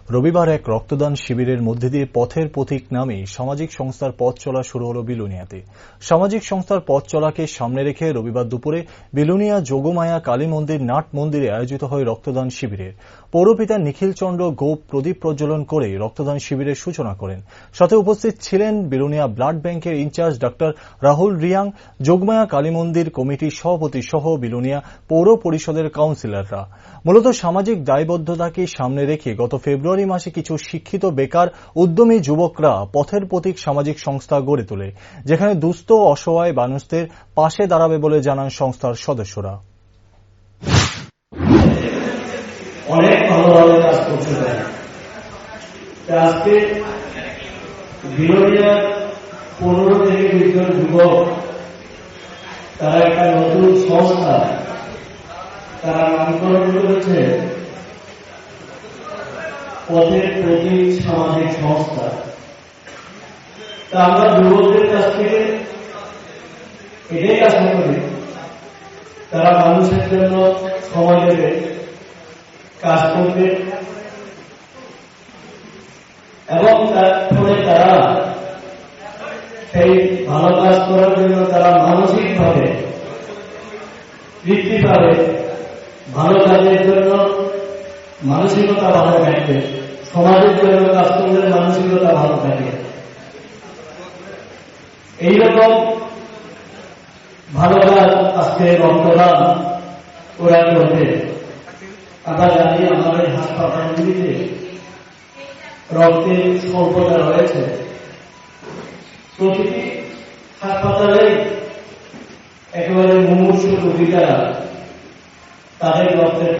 রবিবার এক রক্তদান শিবিরের মধ্যে দিয়ে পথের পথিক নামে সামাজিক সংস্থার পথ চলা শুরু হল বিলোনিয়াতে। সামাজিক সংস্থার পথ চলাকে সামনে রেখে রবিবার দুপুরে বিলোনিয়া যোগমায়া কালী মন্দির নাট মন্দিরে আয়োজিত হয় রক্তদান শিবিরের। পৌরপিতা নিখিল চন্দ্র গোপ প্রদীপ প্রজ্বলন করে রক্তদান শিবিরের সূচনা করেন। সাথে উপস্থিত ছিলেন বিলোনিয়া ব্লাড ব্যাংকের ইনচার্জ ডাক্তার রাহুল রিয়াং, যোগমায়া কালী মন্দির কমিটির সভাপতি সহ বিলোনিয়া পৌর পরিষদের কাউন্সিলররা। মূলত সামাজিক দায়বদ্ধতাকে সামনে রেখে গত ফেব্রুয়ারি মাসে কিছু শিক্ষিত বেকার উদ্যমী যুবকরা পথের পথিক সামাজিক সংস্থা গড়ে তোলে, যেখানে দুস্থ অসহায় মানুষদের পাশে দাঁড়াবে বলে জানান সংস্থার সদস্যরা। অনেক ভালোভাবে কাজ করতে পারে। আজকে বিলোনিয়ার 15 থেকে 20 জন যুবক তারা একটা নতুন সংস্থা তারা নামকরণ করেছে পথের পথিক সামাজিক সংস্থা। তা আমরা যুবকদের কাছ থেকে এটাই আশা করি তারা মানুষের জন্য সময় দেবে, কাজ করবে এবং তার ফলে তারা সেই ভালো কাজ করার জন্য তারা মানসিকভাবে তৃপ্তি পাবে, ভালো কাজের জন্য মানসিকতা ভালো থাকবে, সমাজের জন্য কাজ করলে মানসিকতা ভালো থাকে। এইরকম ভালো কাজ আজকে রক্তদান ওরা করবে। আমরা জানি আমাদের হাসপাতালগুলিতে রক্তের স্বল্পতা রয়েছে। প্রতিটি হাসপাতালে একেবারে মুমূর্ষু রোগীরা তাদের রক্তের